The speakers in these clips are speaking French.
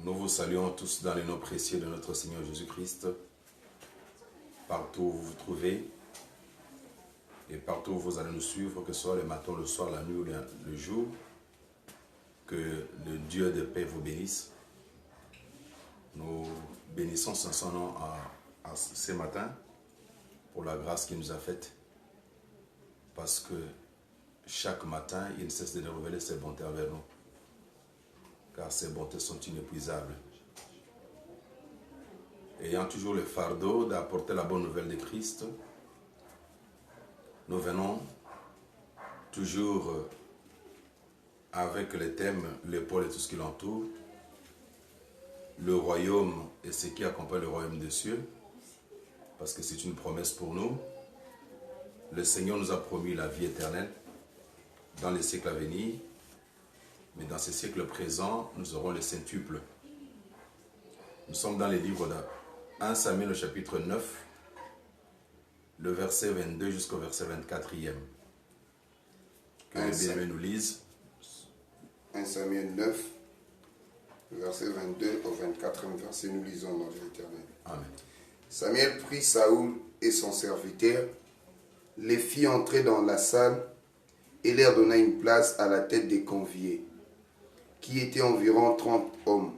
Nous vous saluons tous dans les noms précieux de notre Seigneur Jésus-Christ, partout où vous vous trouvez et partout où vous allez nous suivre, que ce soit le matin, le soir, la nuit ou le jour. Que le Dieu de paix vous bénisse. Nous bénissons son nom à ce matin pour la grâce qu'il nous a faite, parce que chaque matin, il ne cesse de révéler ses bontés envers nous, car ses bontés sont inépuisables. Ayant toujours le fardeau d'apporter la bonne nouvelle de Christ, nous venons toujours avec le thème l'épaule et tout ce qui l'entoure, le royaume et ce qui accompagne le royaume des cieux, parce que c'est une promesse pour nous. Le Seigneur nous a promis la vie éternelle dans les siècles à venir, mais dans ces siècles présents, nous aurons le centuple. Nous sommes dans les livres de 1 Samuel, le chapitre 9, le verset 22 jusqu'au verset 24e. Que les bien-aimés nous lisent. 1 Samuel 9, verset 22 au 24e verset, nous lisons dans l'Éternel. Amen. Samuel prit Saoul et son serviteur, les fit entrer dans la salle et leur donna une place à la tête des conviés, qui étaient environ 30 hommes.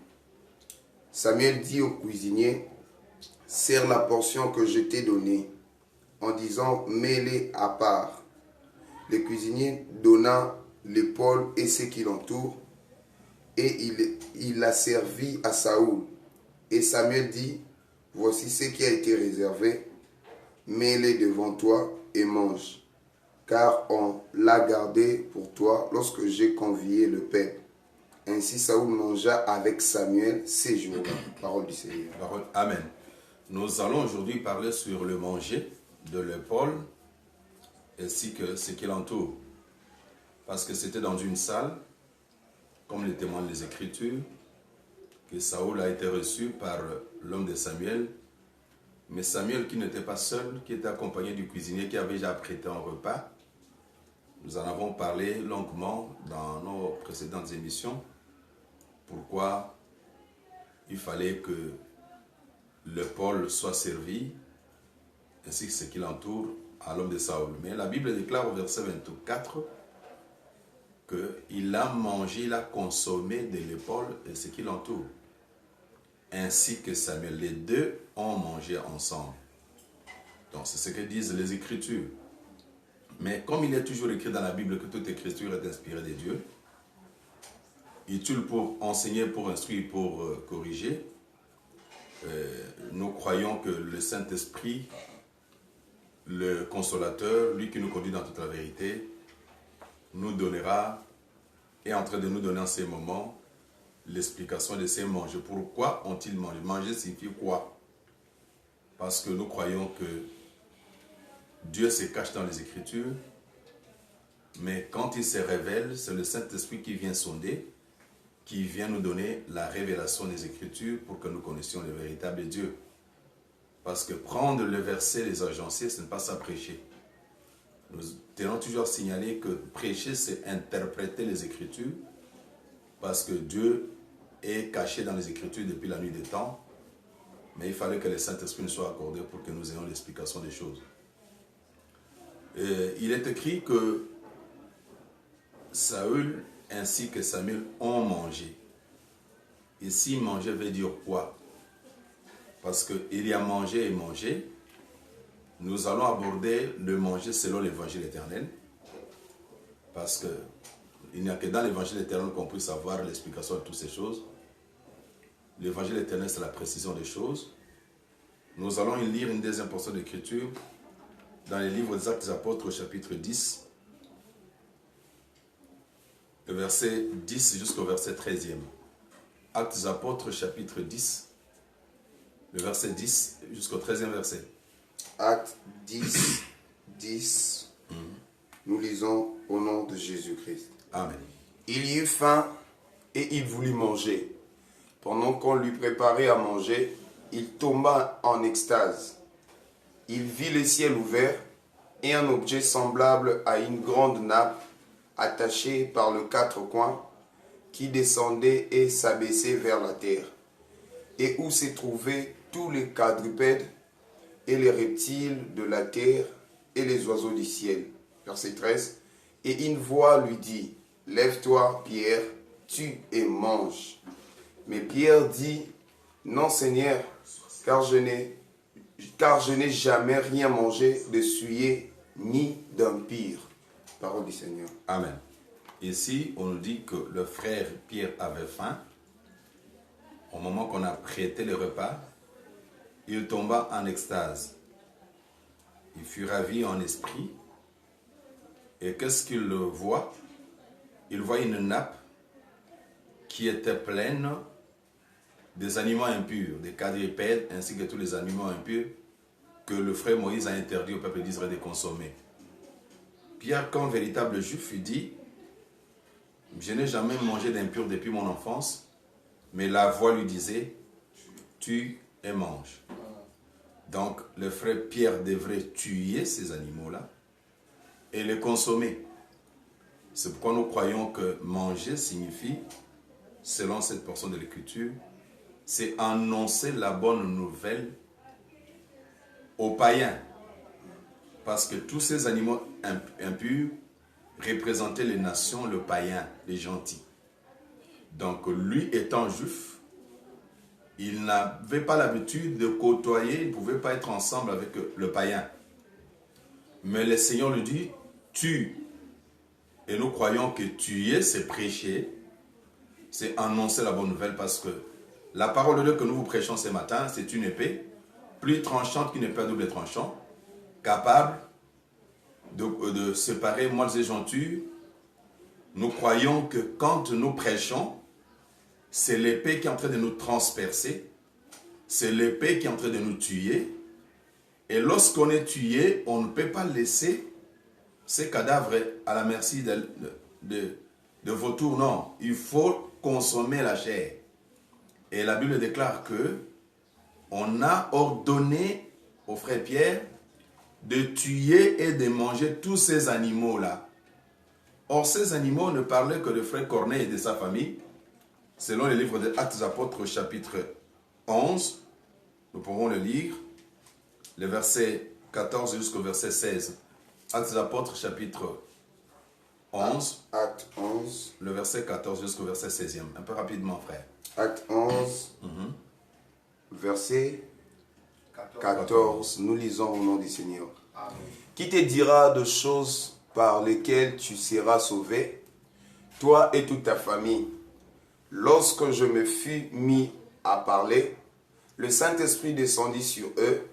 Samuel dit au cuisinier, « Sers la portion que je t'ai donnée, en disant, mets-les à part. » Le cuisinier donna l'épaule et ce qui l'entoure, et il la servit à Saoul. Et Samuel dit, « Voici ce qui a été réservé, mets-les devant toi et mange, car on l'a gardé pour toi lorsque j'ai convié le peuple. » Ainsi Saoul mangea avec Samuel ces jours-là. Parole du Seigneur. Parole. Amen. Nous allons aujourd'hui parler sur le manger de l'épaule ainsi que ce qui l'entoure. Parce que c'était dans une salle, comme le témoignent les Écritures, que Saoul a été reçu par l'homme de Samuel. Mais Samuel, qui n'était pas seul, qui était accompagné du cuisinier qui avait déjà prêté un repas. Nous en avons parlé longuement dans nos précédentes émissions. Pourquoi il fallait que l'épaule soit servie, ainsi que ce qui l'entoure, à l'homme de Saoul. Mais la Bible déclare au verset 24 qu'il a mangé, il a consommé de l'épaule et ce qui l'entoure. Ainsi que Samuel, les deux ont mangé ensemble. Donc c'est ce que disent les Écritures. Mais comme il est toujours écrit dans la Bible que toute Écriture est inspirée de Dieu, utile pour enseigner, pour instruire, pour corriger, nous croyons que le Saint-Esprit, le Consolateur, lui qui nous conduit dans toute la vérité, nous donnera, est en train de nous donner en ces moments, l'explication de ces manger. Pourquoi ont-ils mangé? Manger signifie quoi? Parce que nous croyons que Dieu se cache dans les Écritures, mais quand il se révèle, c'est le Saint-Esprit qui vient sonder, qui vient nous donner la révélation des Écritures pour que nous connaissions le véritable Dieu. Parce que prendre le verset, les agencier, ce n'est pas ça prêcher. Nous tenons toujours à signaler que prêcher, c'est interpréter les Écritures, parce que Dieu est caché dans les Écritures depuis la nuit des temps, mais il fallait que le Saint-Esprit nous soit accordé pour que nous ayons l'explication des choses. Il est écrit que Saül ainsi que Samuel ont mangé. Ici, manger veut dire quoi? Parce qu'il y a manger et manger. Nous allons aborder le manger selon l'évangile éternel. Parce qu'il n'y a que dans l'évangile éternel qu'on puisse avoir l'explication de toutes ces choses. L'évangile éternel, c'est la précision des choses. Nous allons lire une deuxième portion d'écriture dans les livres des Actes des Apôtres, chapitre 10, le verset 10 jusqu'au verset 13e. Actes des Apôtres, chapitre 10, le verset 10 jusqu'au 13e verset. Actes 10, 10. Nous lisons au nom de Jésus-Christ. Amen. Il y eut faim et il voulut manger. Pendant qu'on lui préparait à manger, il tomba en extase. Il vit le ciel ouvert et un objet semblable à une grande nappe attachée par les quatre coins qui descendait et s'abaissait vers la terre. et où se trouvaient tous les quadrupèdes et les reptiles de la terre et les oiseaux du ciel. Verset 13. Et une voix lui dit, lève-toi, Pierre, tue et mange. Mais Pierre dit, non, Seigneur, car je n'ai jamais rien mangé de souillé ni d'impur. Parole du Seigneur. Amen. Ici, on nous dit que le frère Pierre avait faim. Au moment qu'on a prêté le repas, il tomba en extase. Il fut ravi en esprit. Et qu'est-ce qu'il voit? Il voit une nappe qui était pleine des animaux impurs, des quadrupèdes ainsi que tous les animaux impurs que le frère Moïse a interdit au peuple d'Israël de consommer. Pierre, comme véritable juif, il dit, je n'ai jamais mangé d'impur depuis mon enfance, mais la voix lui disait, tue et mange. Donc le frère Pierre devrait tuer ces animaux-là et les consommer. C'est pourquoi nous croyons que manger signifie, selon cette portion de l'Écriture, c'est annoncer la bonne nouvelle aux païens. Parce que tous ces animaux impurs représentaient les nations, le païen, les gentils. Donc lui étant juif, il n'avait pas l'habitude de côtoyer, il ne pouvait pas être ensemble avec le païen. Mais le Seigneur lui dit, tue. Et nous croyons que tuer, c'est prêcher, c'est annoncer la bonne nouvelle, parce que la parole de Dieu que nous vous prêchons ce matin, c'est une épée, plus tranchante qu'une épée à double tranchant, capable de séparer moelles et jointures. Nous croyons que quand nous prêchons, c'est l'épée qui est en train de nous transpercer, c'est l'épée qui est en train de nous tuer. Et lorsqu'on est tué, on ne peut pas laisser ces cadavres à la merci de vautours. Non, il faut consommer la chair. Et la Bible déclare que on a ordonné au frère Pierre de tuer et de manger tous ces animaux-là. Or, ces animaux ne parlaient que de frère Corneille et de sa famille. Selon le livre des Actes des Apôtres, chapitre 11, nous pouvons le lire, le verset 14 jusqu'au verset 16. Actes des Apôtres, chapitre 11. Acte 11. Le verset 14 jusqu'au verset 16e. Un peu rapidement, frère. Acte 11, verset 14. Nous lisons au nom du Seigneur. Amen. Qui te dira de choses par lesquelles tu seras sauvé, toi et toute ta famille? Lorsque je me fus mis à parler, le Saint-Esprit descendit sur eux,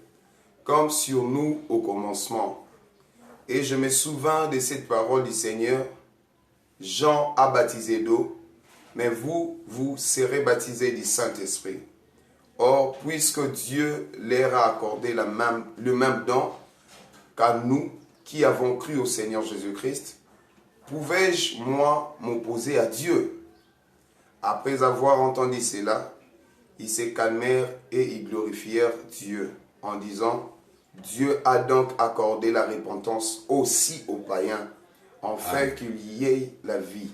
comme sur nous au commencement. Et je me souvins de cette parole du Seigneur, Jean a baptisé d'eau, mais vous, vous serez baptisés du Saint-Esprit. Or, puisque Dieu leur a accordé le même don qu'à nous qui avons cru au Seigneur Jésus-Christ, pouvais-je, moi, m'opposer à Dieu? Après avoir entendu cela, ils se calmèrent et ils glorifièrent Dieu en disant, Dieu a donc accordé la repentance aussi aux païens, afin qu'il y ait la vie.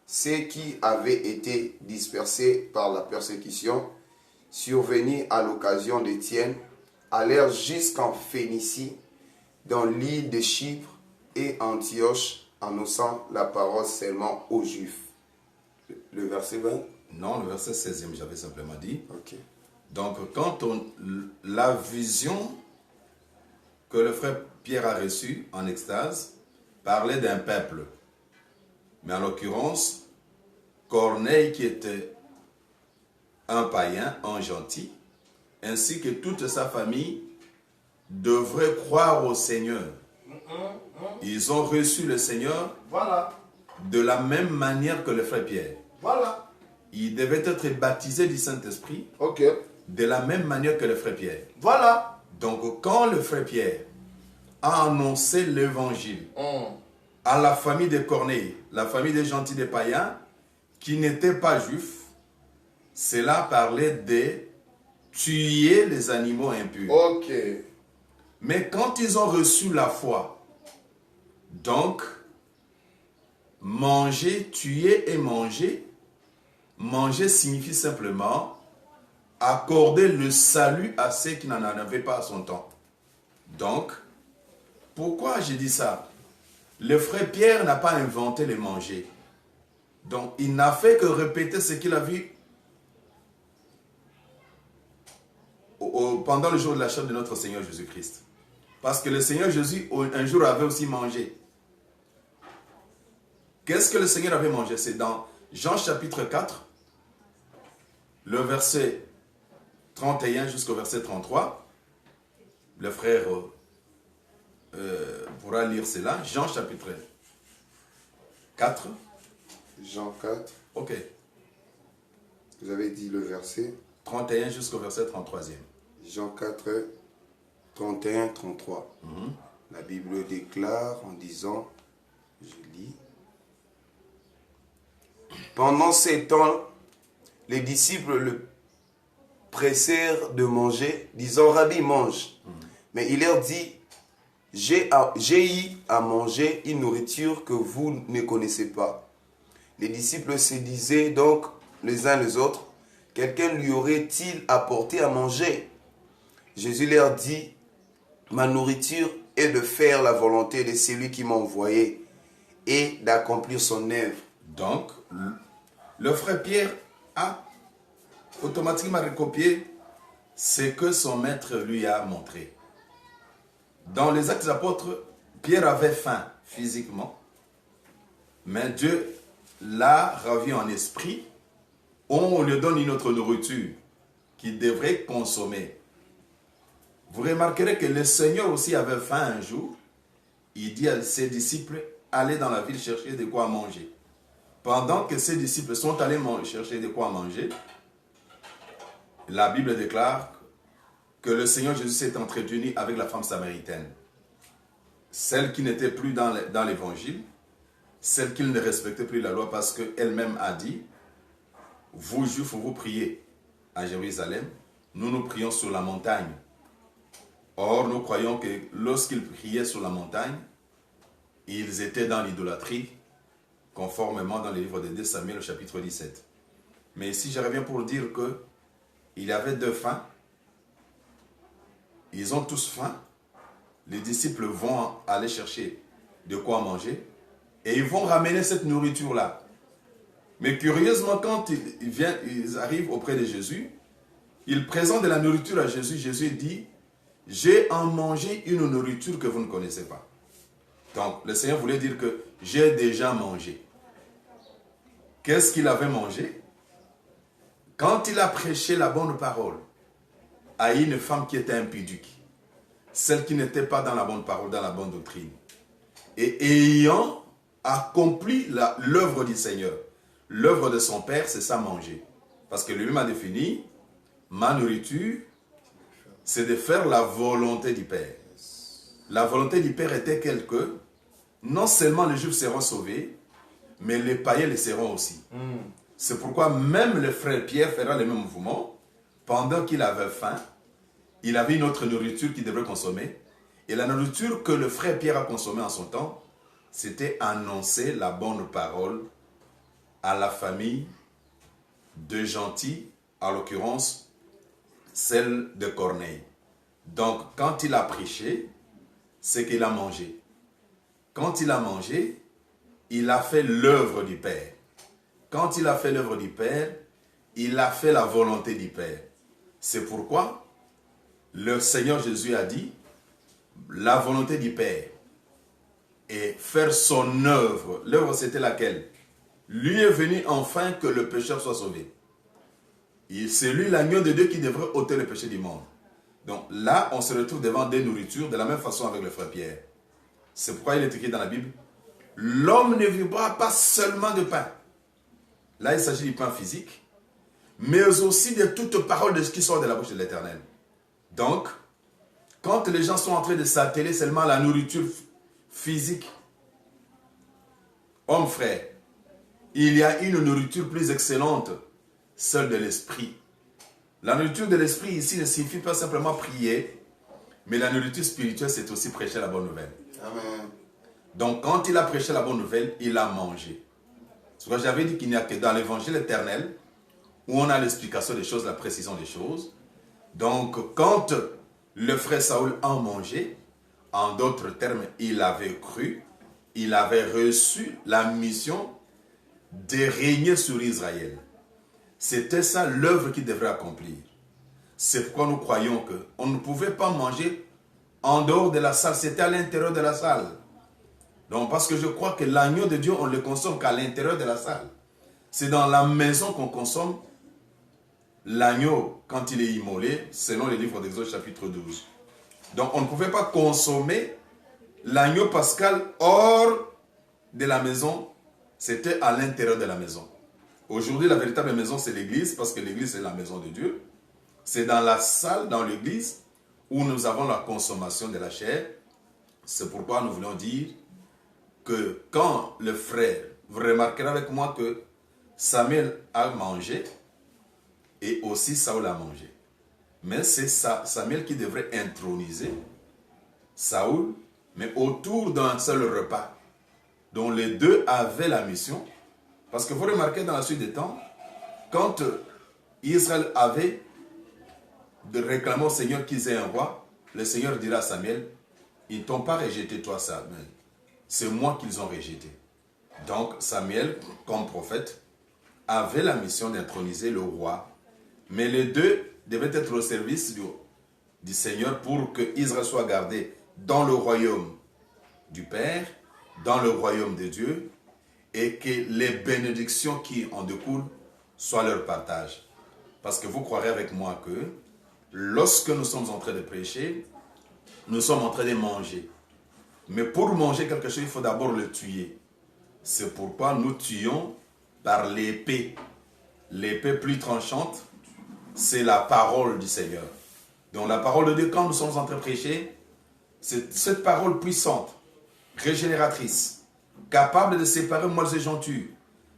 Ceux qui avaient été dispersés par la persécution, survenus à l'occasion d'Étienne, allèrent jusqu'en Phénicie, dans l'île de Chypre et Antioche, annonçant la parole seulement aux Juifs. Le verset 20? Non, le verset 16e, j'avais simplement dit. Ok. Donc, quand la vision que le frère Pierre a reçue en extase parlait d'un peuple. Mais en l'occurrence, Corneille, qui était un païen, un gentil, ainsi que toute sa famille, devraient croire au Seigneur. Ils ont reçu le Seigneur de la même manière que le frère Pierre. Ils devaient être baptisés du Saint-Esprit de la même manière que le frère Pierre. Donc, quand le frère Pierre a annoncé l'évangile à la famille de Corneille, la famille des gentils des païens, qui n'étaient pas juifs, cela parlait de tuer les animaux impurs. Mais quand ils ont reçu la foi, donc, manger, tuer et manger, manger signifie simplement accorder le salut à ceux qui n'en avaient pas à son temps. Donc, pourquoi j'ai dit ça? Le frère Pierre n'a pas inventé les manger. Donc, il n'a fait que répéter ce qu'il a vu pendant le jour de la chair de notre Seigneur Jésus-Christ. Parce que le Seigneur Jésus, un jour, avait aussi mangé. Qu'est-ce que le Seigneur avait mangé? C'est dans Jean chapitre 4, le verset 31 jusqu'au verset 33. Le frère pourra lire cela. Jean chapitre 4. Jean 4. Ok. Vous avez dit le verset 31 jusqu'au verset 33e. Jean 4, 31, 33. La Bible déclare en disant, je lis, pendant ces temps, les disciples le pressèrent de manger, disant, Rabbi, mange. Mais il leur dit, j'ai eu à manger une nourriture que vous ne connaissez pas. Les disciples se disaient donc les uns les autres, quelqu'un lui aurait-il apporté à manger? Jésus leur dit, ma nourriture est de faire la volonté de celui qui m'a envoyé et d'accomplir son œuvre. Donc, le frère Pierre a automatiquement recopié ce que son maître lui a montré. Dans les Actes des Apôtres, Pierre avait faim physiquement, mais Dieu l'a ravi en esprit. On lui donne une autre nourriture qu'il devrait consommer. Vous remarquerez que le Seigneur aussi avait faim un jour. Il dit à ses disciples, allez dans la ville chercher de quoi manger. Pendant que ses disciples sont allés chercher de quoi manger, la Bible déclare que le Seigneur Jésus s'est entretenu avec la femme samaritaine. Celle qui n'était plus dans l'évangile, celle qui ne respectait plus la loi parce qu'elle-même a dit, vous juifs, vous priez à Jérusalem, nous prions sur la montagne. Or, nous croyons que lorsqu'ils priaient sur la montagne, ils étaient dans l'idolâtrie, conformément dans le livre de 2 Samuel, chapitre 17. Mais ici, je reviens pour dire qu'il y avait deux faim. Ils ont tous faim. Les disciples vont aller chercher de quoi manger et ils vont ramener cette nourriture-là. Mais curieusement, quand ils arrivent auprès de Jésus, ils présentent de la nourriture à Jésus. Jésus dit, j'ai en mangé une nourriture que vous ne connaissez pas. Donc, le Seigneur voulait dire que j'ai déjà mangé. Qu'est-ce qu'il avait mangé? Quand il a prêché la bonne parole à une femme qui était impudique, celle qui n'était pas dans la bonne parole, dans la bonne doctrine, et ayant accompli l'œuvre du Seigneur, l'œuvre de son Père, c'est ça manger. Parce que lui-même a défini, ma nourriture, c'est de faire la volonté du Père. La volonté du Père était telle que non seulement les Juifs seront sauvés, mais les païens le seront aussi. C'est pourquoi même le frère Pierre fera le même mouvement. Pendant qu'il avait faim, il avait une autre nourriture qu'il devrait consommer. Et la nourriture que le frère Pierre a consommée en son temps, c'était annoncer la bonne parole à la famille de Gentil, en l'occurrence, celle de Corneille. Donc, quand il a prêché, c'est qu'il a mangé. Quand il a mangé, il a fait l'œuvre du Père. Quand il a fait l'œuvre du Père, il a fait la volonté du Père. C'est pourquoi le Seigneur Jésus a dit, la volonté du Père et faire son œuvre. L'œuvre, c'était laquelle? Lui est venu enfin que le pécheur soit sauvé. C'est lui l'agneau de Dieu qui devrait ôter le péché du monde. Donc là, on se retrouve devant des nourritures de la même façon avec le frère Pierre. C'est pourquoi il est écrit dans la Bible, l'homme ne vivra pas seulement de pain. Là, il s'agit du pain physique, mais aussi de toute parole de ce qui sort de la bouche de l'Éternel. Donc, quand les gens sont en train de s'atteler seulement à la nourriture physique, homme frère, il y a une nourriture plus excellente, celle de l'esprit. La nourriture de l'esprit ici ne signifie pas simplement prier, mais la nourriture spirituelle, c'est aussi prêcher la bonne nouvelle. Amen. Donc, quand il a prêché la bonne nouvelle, il a mangé. C'est pourquoi j'avais dit qu'il n'y a que dans l'évangile éternel où on a l'explication des choses, la précision des choses. Donc, quand le frère Saoul a mangé, en d'autres termes, il avait cru, il avait reçu la mission de régner sur Israël. C'était ça l'œuvre qu'il devrait accomplir. C'est pourquoi nous croyons qu'on ne pouvait pas manger en dehors de la salle, c'était à l'intérieur de la salle. Donc, parce que je crois que l'agneau de Dieu, on ne le consomme qu'à l'intérieur de la salle. C'est dans la maison qu'on consomme l'agneau quand il est immolé, selon les livres d'Exode chapitre 12. Donc, on ne pouvait pas consommer l'agneau pascal hors de la maison, c'était à l'intérieur de la maison. Aujourd'hui, la véritable maison, c'est l'église, parce que l'église, c'est la maison de Dieu. C'est dans la salle, dans l'église, où nous avons la consommation de la chair. C'est pourquoi nous voulons dire que quand le frère, vous remarquerez avec moi que Samuel a mangé et aussi Saoul a mangé. Mais c'est Samuel qui devrait introniser Saoul, mais autour d'un seul repas, dont les deux avaient la mission. Parce que vous remarquez dans la suite des temps, quand Israël avait de réclamer au Seigneur qu'ils aient un roi, le Seigneur dira à Samuel, ils ne t'ont pas rejeté toi Samuel, c'est moi qu'ils ont rejeté. Donc Samuel, comme prophète, avait la mission d'introniser le roi, mais les deux devaient être au service du Seigneur pour que Israël soit gardé dans le royaume du Père, dans le royaume de Dieu, et que les bénédictions qui en découlent soient leur partage. Parce que vous croirez avec moi que lorsque nous sommes en train de prêcher, nous sommes en train de manger. Mais pour manger quelque chose, il faut d'abord le tuer. C'est pourquoi nous tuons par l'épée. L'épée plus tranchante, c'est la parole du Seigneur. Donc la parole de Dieu, quand nous sommes en train de prêcher, c'est cette parole puissante, régénératrice, capable de séparer molles et jointures.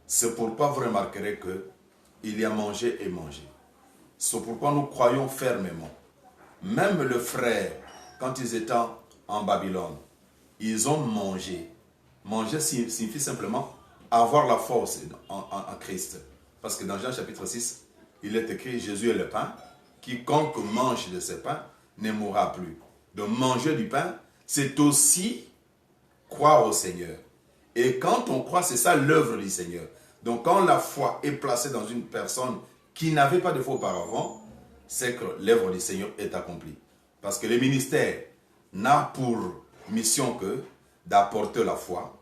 C'est pourquoi vous remarquerez qu'il y a manger et manger. C'est pourquoi nous croyons fermement. Même le frère, quand ils étaient en Babylone, ils ont mangé. Manger signifie simplement avoir la force en Christ. Parce que dans Jean chapitre 6, il est écrit, Jésus est le pain. Quiconque mange de ce pain ne mourra plus. Donc manger du pain, c'est aussi croire au Seigneur. Et quand on croit, c'est ça l'œuvre du Seigneur. Donc quand la foi est placée dans une personne qui n'avait pas de foi auparavant, c'est que l'œuvre du Seigneur est accomplie. Parce que le ministère n'a pour mission que d'apporter la foi,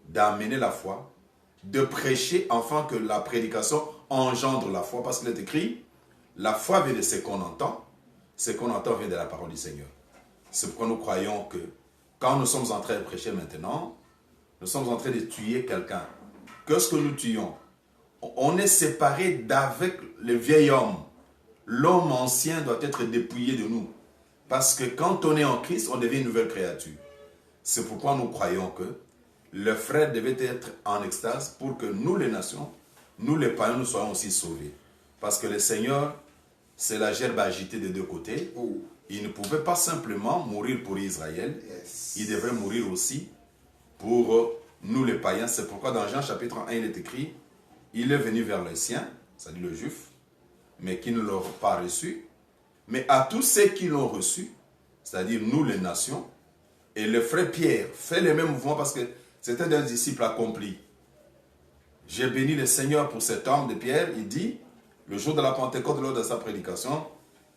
d'amener la foi, de prêcher afin que la prédication engendre la foi. Parce qu'il est écrit, la foi vient de ce qu'on entend vient de la parole du Seigneur. C'est pourquoi nous croyons que quand nous sommes en train de prêcher maintenant, nous sommes en train de tuer quelqu'un. Qu'est-ce que nous tuons? On est séparé d'avec le vieil homme. L'homme ancien doit être dépouillé de nous. Parce que quand on est en Christ, on devient une nouvelle créature. C'est pourquoi nous croyons que le frère devait être en extase pour que nous les nations, nous les païens, nous soyons aussi sauvés. Parce que le Seigneur, c'est la gerbe agitée des deux côtés. Il ne pouvait pas simplement mourir pour Israël. Il devrait mourir aussi pour nous les païens. C'est pourquoi dans Jean chapitre 1, il est écrit, il est venu vers les siens, c'est-à-dire le juif, mais qui ne l'ont pas reçu. Mais à tous ceux qui l'ont reçu, c'est-à-dire nous les nations, et le frère Pierre fait le même mouvement parce que c'était un disciple accompli. J'ai béni le Seigneur pour cet homme de Pierre. Il dit, le jour de la Pentecôte, lors de sa prédication,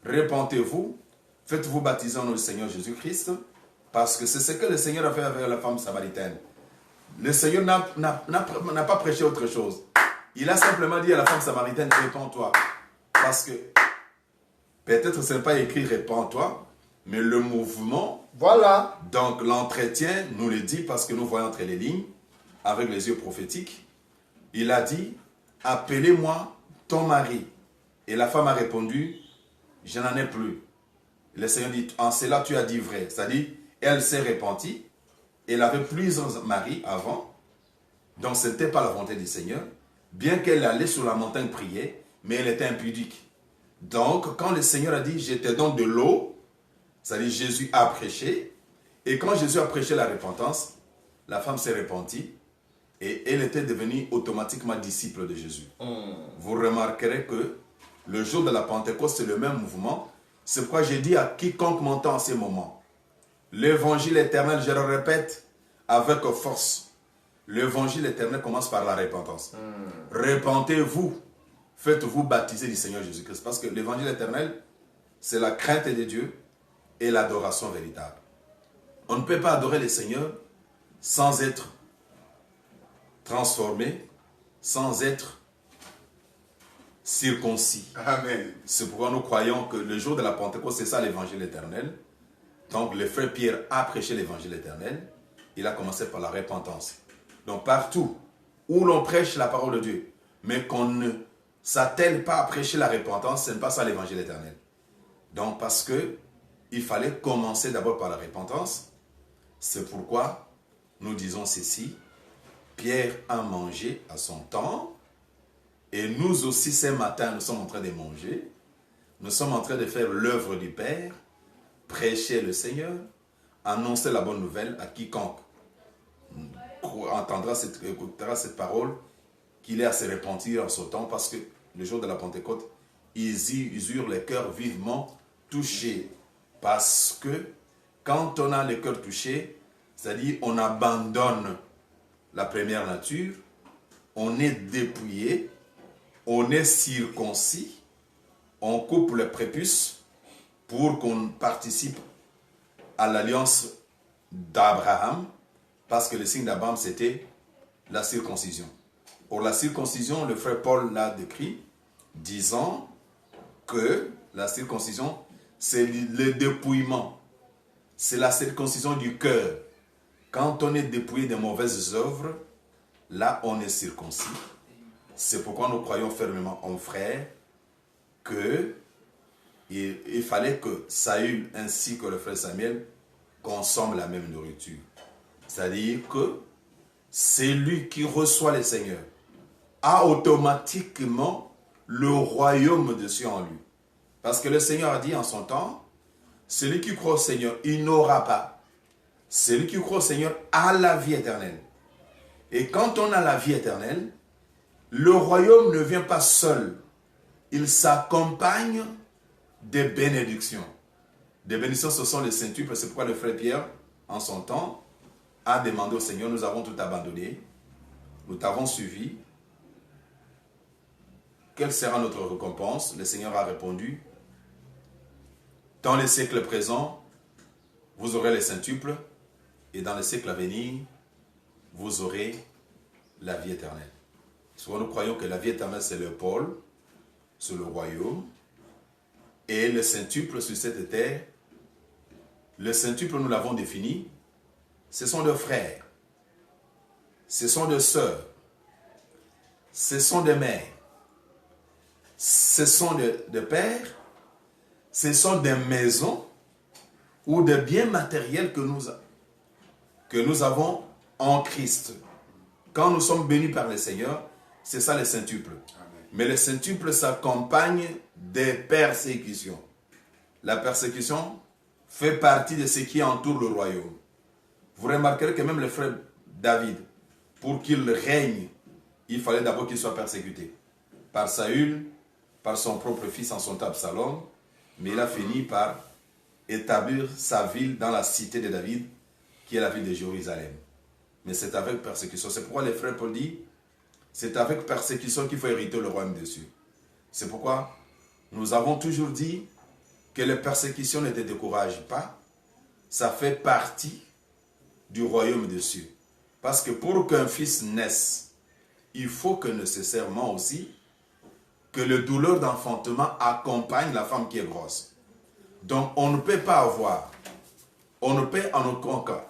repentez-vous, faites-vous baptiser en nom du Seigneur Jésus-Christ, parce que c'est ce que le Seigneur a fait avec la femme samaritaine. Le Seigneur n'a pas prêché autre chose. Il a simplement dit à la femme samaritaine, répands-toi. Parce que peut-être ce n'est pas écrit répands-toi, mais le mouvement, voilà. Donc l'entretien nous le dit parce que nous voyons entre les lignes, avec les yeux prophétiques. Il a dit, appelez-moi ton mari. Et la femme a répondu, je n'en ai plus. Le Seigneur dit, en cela tu as dit vrai. C'est-à-dire, elle s'est repentie. Elle avait plusieurs maris avant. Donc ce n'était pas la volonté du Seigneur. Bien qu'elle allait sur la montagne prier, mais elle était impudique. Donc quand le Seigneur a dit, je te donne de l'eau, c'est-à-dire Jésus a prêché. Et quand Jésus a prêché la repentance, la femme s'est repentie. Et elle était devenue automatiquement disciple de Jésus. Vous vous remarquerez que le jour de la Pentecôte, c'est le même mouvement. C'est pourquoi j'ai dit à quiconque m'entend en ces moments, l'évangile éternel, je le répète avec force, l'évangile éternel commence par la repentance. Repentez-vous, faites-vous baptiser du Seigneur Jésus-Christ. Parce que l'évangile éternel, c'est la crainte de Dieu et l'adoration véritable. On ne peut pas adorer le Seigneur sans être transformé, sans être circoncis. Amen. C'est pourquoi nous croyons que le jour de la Pentecôte, c'est ça l'évangile éternel. Donc le frère Pierre a prêché l'évangile éternel. Il a commencé par la repentance. Donc partout où l'on prêche la parole de Dieu, mais qu'on ne s'attelle pas à prêcher la repentance, ce n'est pas ça l'évangile éternel. Donc parce que il fallait commencer d'abord par la repentance. C'est pourquoi nous disons ceci. Pierre a mangé à son temps. Et nous aussi, ce matin, nous sommes en train de manger. Nous sommes en train de faire l'œuvre du Père, prêcher le Seigneur, annoncer la bonne nouvelle à quiconque écoutera cette parole, qu'il ait à se repentir en ce temps, parce que le jour de la Pentecôte, ils eurent les cœurs vivement touchés. Parce que quand on a le cœur touché, c'est-à-dire on abandonne la première nature, on est dépouillé, on est circoncis, on coupe le prépuce pour qu'on participe à l'alliance d'Abraham, parce que le signe d'Abraham, c'était la circoncision. Or, la circoncision, le frère Paul l'a décrit, disant que la circoncision, c'est le dépouillement. C'est la circoncision du cœur. Quand on est dépouillé des mauvaises œuvres, là, on est circoncis. C'est pourquoi nous croyons fermement en frère que il fallait que Saül ainsi que le frère Samuel consomment la même nourriture. C'est-à-dire que celui qui reçoit le Seigneur a automatiquement le royaume de Dieu en lui. Parce que le Seigneur a dit en son temps, celui qui croit au Seigneur, il n'aura pas. Celui qui croit au Seigneur a la vie éternelle. Et quand on a la vie éternelle, le royaume ne vient pas seul. Il s'accompagne des bénédictions. Des bénédictions, ce sont les centuples. C'est pourquoi le frère Pierre, en son temps, a demandé au Seigneur, nous avons tout abandonné, nous t'avons suivi. Quelle sera notre récompense? Le Seigneur a répondu, dans les siècles présents, vous aurez les centuples, et dans les siècles à venir, vous aurez la vie éternelle. Souvent nous croyons que la vie éternelle c'est le pôle, c'est le royaume, et le centuple sur cette terre, le centuple nous l'avons défini, ce sont des frères, ce sont des sœurs, ce sont des mères, ce sont des pères, ce sont des maisons ou des biens matériels que nous avons en Christ. Quand nous sommes bénis par le Seigneur, c'est ça le centuple. Mais le centuple s'accompagne des persécutions. La persécution fait partie de ce qui entoure le royaume. Vous remarquerez que même le frère David, pour qu'il règne, il fallait d'abord qu'il soit persécuté. Par Saül, par son propre fils en son temps Absalom, mais il a fini par établir sa ville dans la cité de David, qui est la ville de Jérusalem. Mais c'est avec persécution. C'est pourquoi les frères Paul dit, c'est avec persécution qu'il faut hériter le royaume des cieux. C'est pourquoi nous avons toujours dit que les persécutions ne te découragent pas. Ça fait partie du royaume des cieux. Parce que pour qu'un fils naisse, il faut que nécessairement aussi que le douleur d'enfantement accompagne la femme qui est grosse. Donc on ne peut pas on ne peut en aucun cas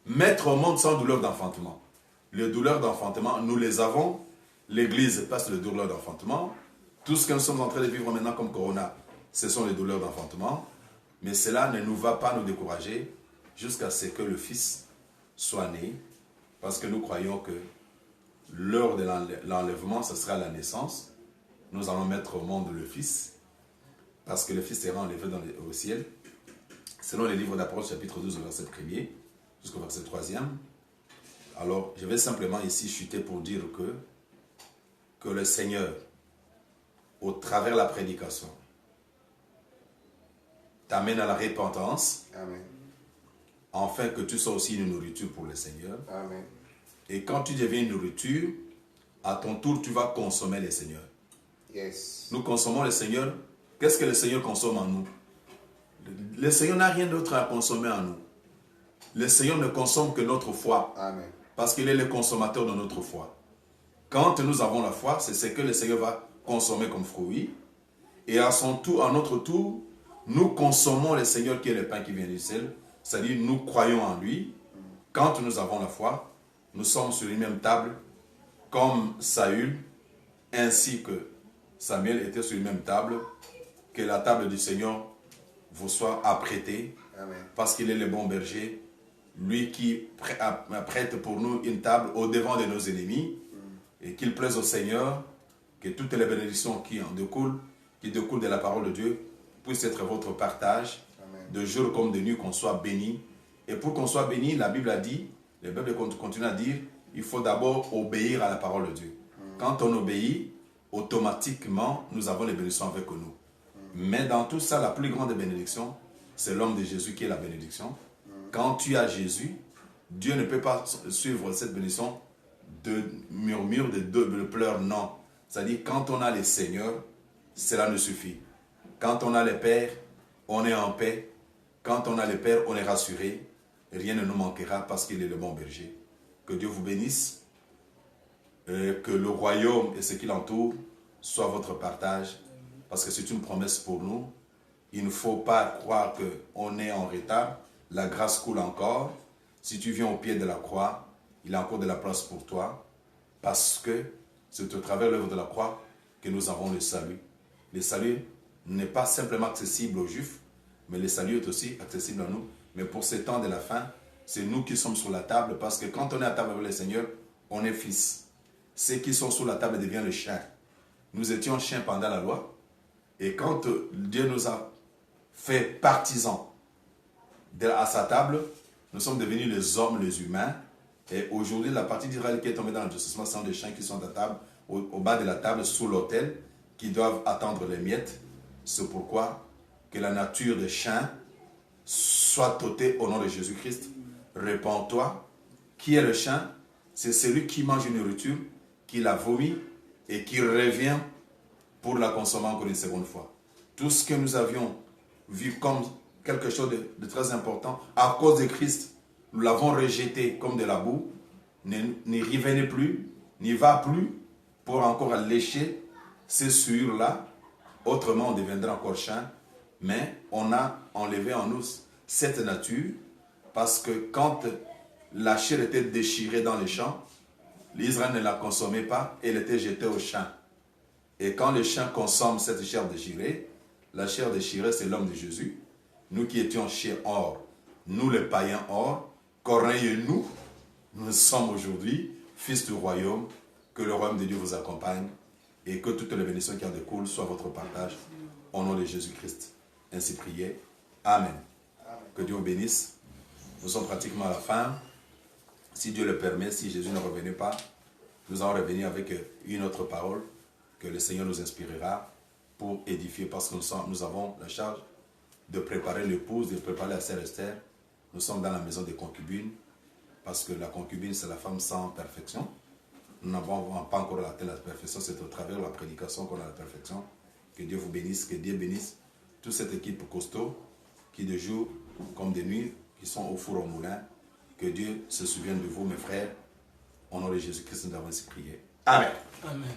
mettre au monde sans douleur d'enfantement. Les douleurs d'enfantement, nous les avons. L'Église passe les douleurs d'enfantement. Tout ce que nous sommes en train de vivre maintenant comme Corona, ce sont les douleurs d'enfantement. Mais cela ne nous va pas nous décourager jusqu'à ce que le Fils soit né. Parce que nous croyons que l'heure de l'enlèvement, ce sera la naissance. Nous allons mettre au monde le Fils. Parce que le Fils sera enlevé au ciel. Selon les livres d'Apôtres, chapitre 12, verset 1er, jusqu'au verset 3e. Alors, je vais simplement ici chuter pour dire que le Seigneur au travers de la prédication, t'amène à la repentance, Amen. afin que tu sois aussi une nourriture pour le Seigneur. Amen. Et quand tu deviens une nourriture, à ton tour, tu vas consommer le Seigneur. Yes. Nous consommons le Seigneur. Qu'est-ce que le Seigneur consomme en nous? Le Seigneur n'a rien d'autre à consommer en nous. Le Seigneur ne consomme que notre foi. Amen. Parce qu'il est le consommateur de notre foi. Quand nous avons la foi, c'est ce que le Seigneur va consommer comme fruit. Et à son tour, à notre tour, nous consommons le Seigneur qui est le pain qui vient du ciel. C'est-à-dire, nous croyons en lui. Quand nous avons la foi, nous sommes sur une même table, comme Saül, ainsi que Samuel était sur une même table, que la table du Seigneur vous soit apprêtée, Amen. parce qu'il est le bon berger, lui qui prête pour nous une table au devant de nos ennemis, et qu'il plaise au Seigneur que toutes les bénédictions qui découlent de la parole de Dieu, puissent être votre partage, Amen. de jour comme de nuit, qu'on soit béni. Et pour qu'on soit béni, la Bible a dit, la Bible continue à dire, il faut d'abord obéir à la parole de Dieu. Quand on obéit, automatiquement, nous avons les bénédictions avec nous. Mais dans tout ça, la plus grande bénédiction, c'est l'homme de Jésus qui est la bénédiction. Quand tu as Jésus, Dieu ne peut pas suivre cette bénédiction de murmures, de pleurs, non. C'est-à-dire, quand on a le Seigneur, cela nous suffit. Quand on a le Père, on est en paix. Quand on a le Père, on est rassuré. Rien ne nous manquera parce qu'il est le bon berger. Que Dieu vous bénisse. Que le royaume et ce qui l'entoure soit votre partage. Parce que c'est une promesse pour nous. Il ne faut pas croire qu'on est en retard. La grâce coule encore. Si tu viens au pied de la croix, il y a encore de la place pour toi. Parce que c'est au travers de l'œuvre de la croix que nous avons le salut. Le salut n'est pas simplement accessible aux Juifs, mais le salut est aussi accessible à nous. Mais pour ces temps de la fin, c'est nous qui sommes sur la table, parce que quand on est à table avec le Seigneur, on est fils. Ceux qui sont sur la table deviennent les chiens. Nous étions chiens pendant la loi, et quand Dieu nous a fait partisans à sa table, nous sommes devenus les hommes, les humains. Et aujourd'hui, la partie d'Israël qui est tombée dans le justissement sont des chiens qui sont à table, au bas de la table, sous l'autel, qui doivent attendre les miettes. C'est pourquoi que la nature des chiens soit ôtée au nom de Jésus-Christ. Répands-toi. Qui est le chien? C'est celui qui mange une nourriture, qui la vomit et qui revient pour la consommer encore une seconde fois. Tout ce que nous avions vu comme quelque chose de très important, à cause de Christ, nous l'avons rejeté comme de la boue, n'y revenez plus, n'y va plus pour encore lécher ces souillures-là. Autrement, on deviendra encore chien. Mais on a enlevé en nous cette nature parce que quand la chair était déchirée dans les champs, l'Israël ne la consommait pas, elle était jetée au champ. Et quand le chien consomme cette chair déchirée, la chair déchirée, c'est l'homme de Jésus. Nous qui étions chair or, nous les païens or, Corneille et nous sommes aujourd'hui fils du royaume. Que le royaume de Dieu vous accompagne et que toutes les bénédictions qui en découlent soient votre partage. Au nom de Jésus-Christ. Ainsi prié. Amen. Que Dieu vous bénisse. Nous sommes pratiquement à la fin. Si Dieu le permet, si Jésus ne revenait pas, nous allons revenir avec une autre parole que le Seigneur nous inspirera pour édifier, parce que nous avons la charge de préparer l'épouse, de préparer la sœur Esther. Nous sommes dans la maison des concubines, parce que la concubine, c'est la femme sans perfection. Nous n'avons pas encore atteint la perfection, c'est au travers de la prédication qu'on a la perfection. Que Dieu vous bénisse, que Dieu bénisse toute cette équipe costaud qui de jour comme de nuit, qui sont au four au moulin. Que Dieu se souvienne de vous, mes frères. Au nom de Jésus-Christ, nous avons ainsi prié. Amen. Amen.